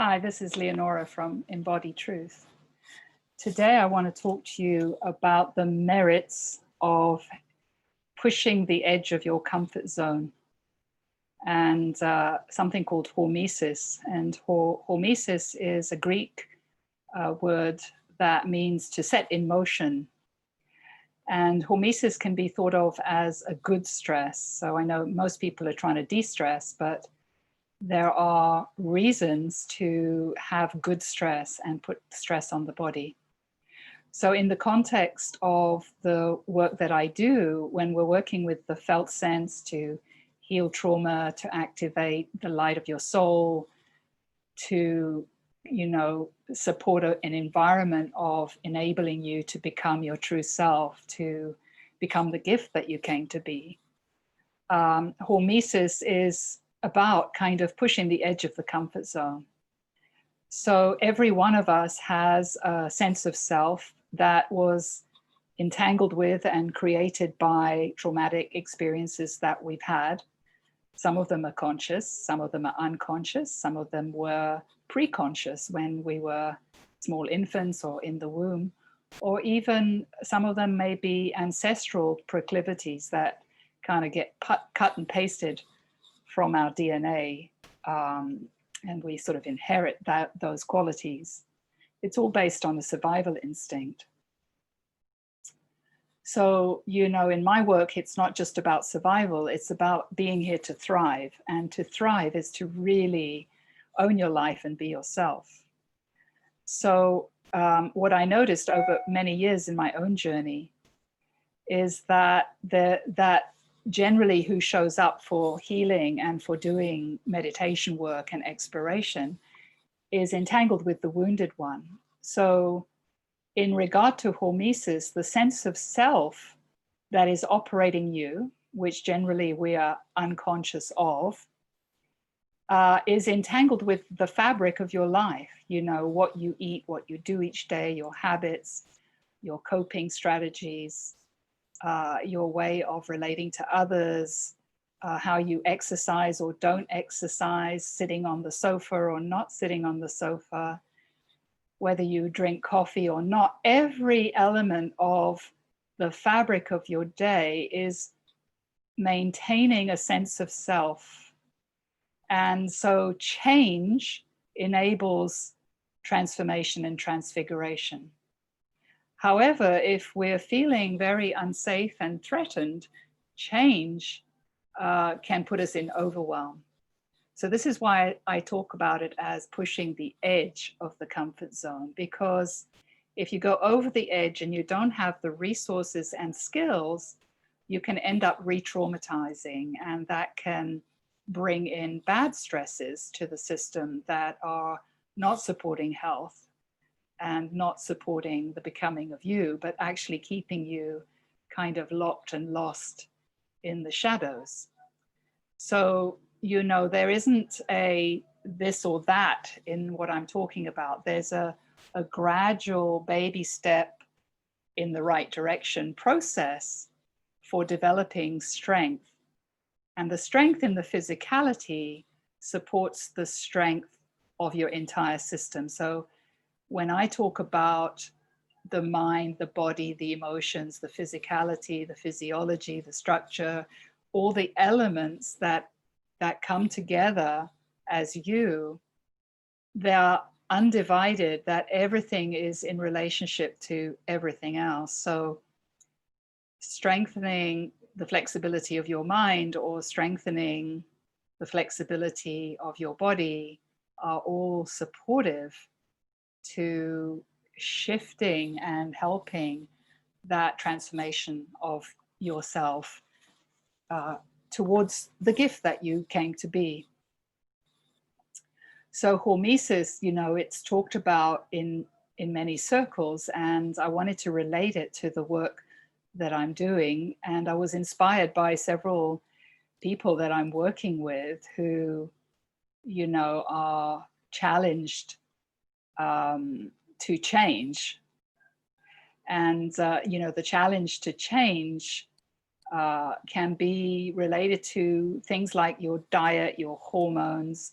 Hi, this is Leonora from Embody Truth. Today I want to talk to you about the merits of pushing the edge of your comfort zone and something called hormesis. And hormesis is a Greek word that means to set in motion. And hormesis can be thought of as a good stress. So I know most people are trying to de-stress, but there are reasons to have good stress and put stress on the body. So in the context of the work that I do, when we're working with the felt sense to heal trauma, to activate the light of your soul, to, support an environment of enabling you to become your true self, to become the gift that you came to be. Hormesis is about kind of pushing the edge of the comfort zone. So every one of us has a sense of self that was entangled with and created by traumatic experiences that we've had. Some of them are conscious, some of them are unconscious, some of them were pre-conscious when we were small infants or in the womb, or even some of them may be ancestral proclivities that kind of get cut and pasted from our DNA, and we sort of inherit those qualities. It's all based on a survival instinct. So, in my work, it's not just about survival, it's about being here to thrive. And to thrive is to really own your life and be yourself. So what I noticed over many years in my own journey is that generally who shows up for healing and for doing meditation work and exploration is entangled with the wounded one. So in regard to hormesis, the sense of self that is operating you, which generally we are unconscious of, is entangled with the fabric of your life. What you eat, what you do each day, your habits, your coping strategies, your way of relating to others, how you exercise or don't exercise, sitting on the sofa or not sitting on the sofa, whether you drink coffee or not. Every element of the fabric of your day is maintaining a sense of self. And so change enables transformation and transfiguration. However, if we're feeling very unsafe and threatened, change can put us in overwhelm. So this is why I talk about it as pushing the edge of the comfort zone, because if you go over the edge and you don't have the resources and skills, you can end up re-traumatizing, and that can bring in bad stresses to the system that are not supporting health and not supporting the becoming of you, but actually keeping you kind of locked and lost in the shadows. So, there isn't a this or that in what I'm talking about. There's a gradual baby step in the right direction process for developing strength. And the strength in the physicality supports the strength of your entire system. So when I talk about the mind, the body, the emotions, the physicality, the physiology, the structure, all the elements that come together as you, they are undivided, that everything is in relationship to everything else. So strengthening the flexibility of your mind or strengthening the flexibility of your body are all supportive to shifting and helping that transformation of yourself towards the gift that you came to be. So hormesis, it's talked about in many circles, and I wanted to relate it to the work that I'm doing. And I was inspired by several people that I'm working with who, are challenged to change. And, the challenge to change can be related to things like your diet, your hormones,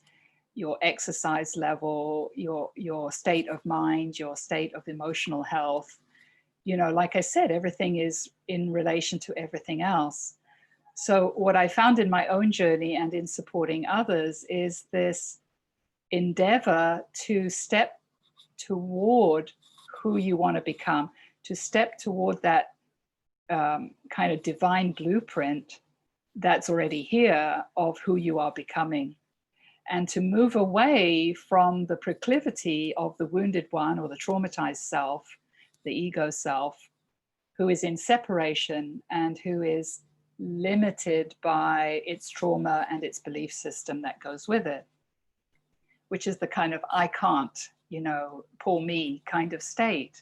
your exercise level, your state of mind, your state of emotional health. Like I said, everything is in relation to everything else. So what I found in my own journey and in supporting others is this endeavor to step toward who you want to become, to step toward that kind of divine blueprint that's already here of who you are becoming, and to move away from the proclivity of the wounded one or the traumatized self, the ego self, who is in separation and who is limited by its trauma and its belief system that goes with it, which is the kind of I can't, poor me kind of state.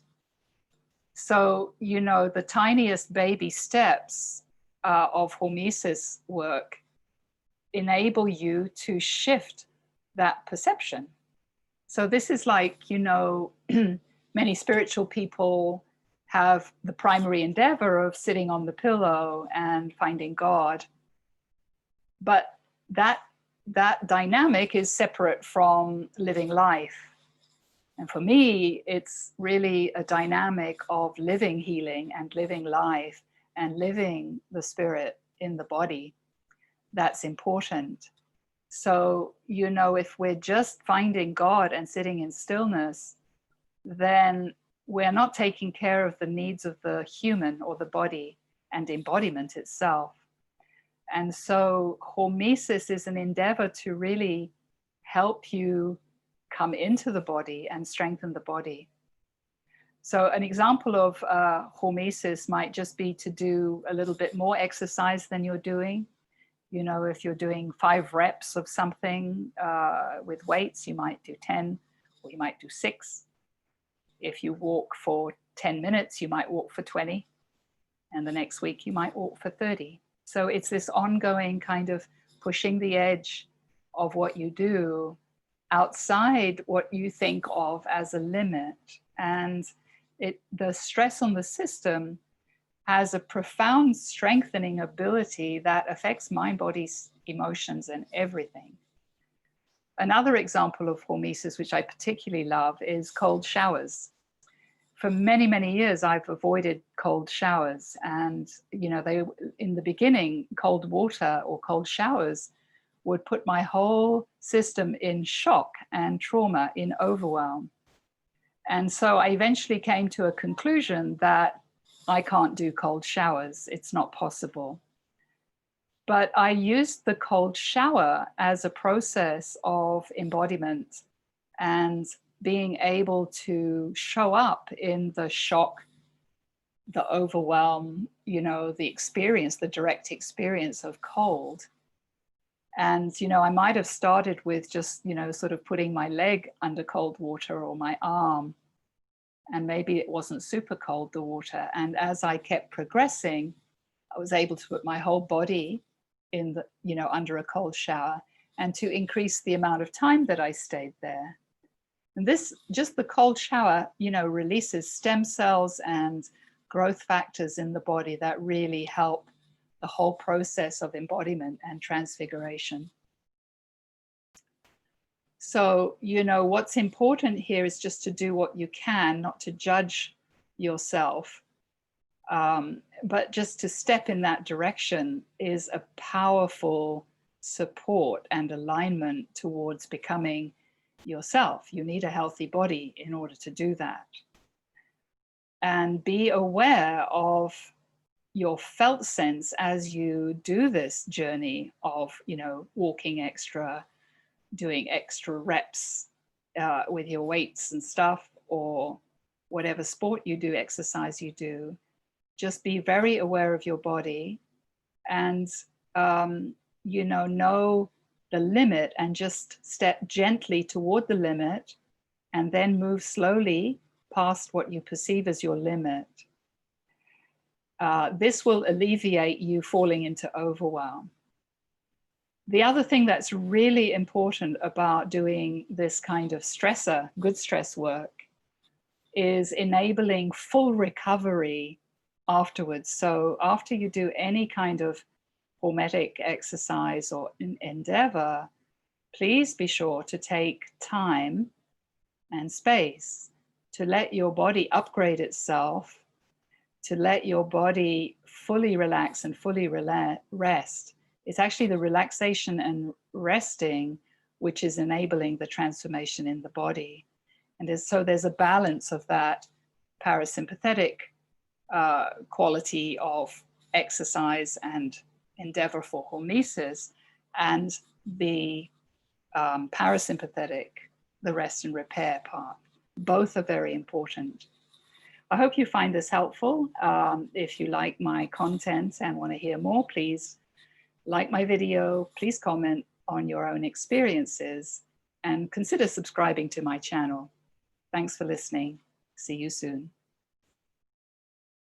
So, the tiniest baby steps of hormesis work enable you to shift that perception. So this is like, many spiritual people have the primary endeavor of sitting on the pillow and finding God. But that dynamic is separate from living life. And for me, it's really a dynamic of living healing and living life and living the spirit in the body that's important. So, if we're just finding God and sitting in stillness, then we're not taking care of the needs of the human or the body and embodiment itself. And so hormesis is an endeavor to really help you come into the body and strengthen the body. So an example of hormesis might just be to do a little bit more exercise than you're doing. If you're doing 5 reps of something with weights, you might do 10 or you might do 6. If you walk for 10 minutes, you might walk for 20. And the next week you might walk for 30. So it's this ongoing kind of pushing the edge of what you do outside what you think of as a limit. And the stress on the system has a profound strengthening ability that affects mind, body, emotions, and everything. Another example of hormesis, which I particularly love, is cold showers. For many, many years, I've avoided cold showers. And, in the beginning, cold water or cold showers would put my whole system in shock and trauma, in overwhelm. And so I eventually came to a conclusion that I can't do cold showers. It's not possible. But I used the cold shower as a process of embodiment and being able to show up in the shock, the overwhelm, the experience, the direct experience of cold. And, I might have started with just, sort of putting my leg under cold water or my arm. And maybe it wasn't super cold, the water. And as I kept progressing, I was able to put my whole body in the, under a cold shower, and to increase the amount of time that I stayed there. And this, just the cold shower, releases stem cells and growth factors in the body that really help the whole process of embodiment and transfiguration. So, what's important here is just to do what you can, not to judge yourself, but just to step in that direction is a powerful support and alignment towards becoming yourself. You need a healthy body in order to do that. And be aware of your felt sense as you do this journey of, walking extra, doing extra reps with your weights and stuff, or whatever sport you do, exercise you do. Just be very aware of your body and, know the limit and just step gently toward the limit and then move slowly past what you perceive as your limit. This will alleviate you falling into overwhelm. The other thing that's really important about doing this kind of stressor, good stress work, is enabling full recovery afterwards. So after you do any kind of hormetic exercise or endeavor, please be sure to take time and space to let your body upgrade itself, to let your body fully relax and fully rest. It's actually the relaxation and resting which is enabling the transformation in the body. And so there's a balance of that parasympathetic quality of exercise and endeavor for hormesis, and the parasympathetic, the rest and repair part. Both are very important. I hope you find this helpful. If you like my content and want to hear more, please like my video, please comment on your own experiences, and consider subscribing to my channel. Thanks for listening. See you soon.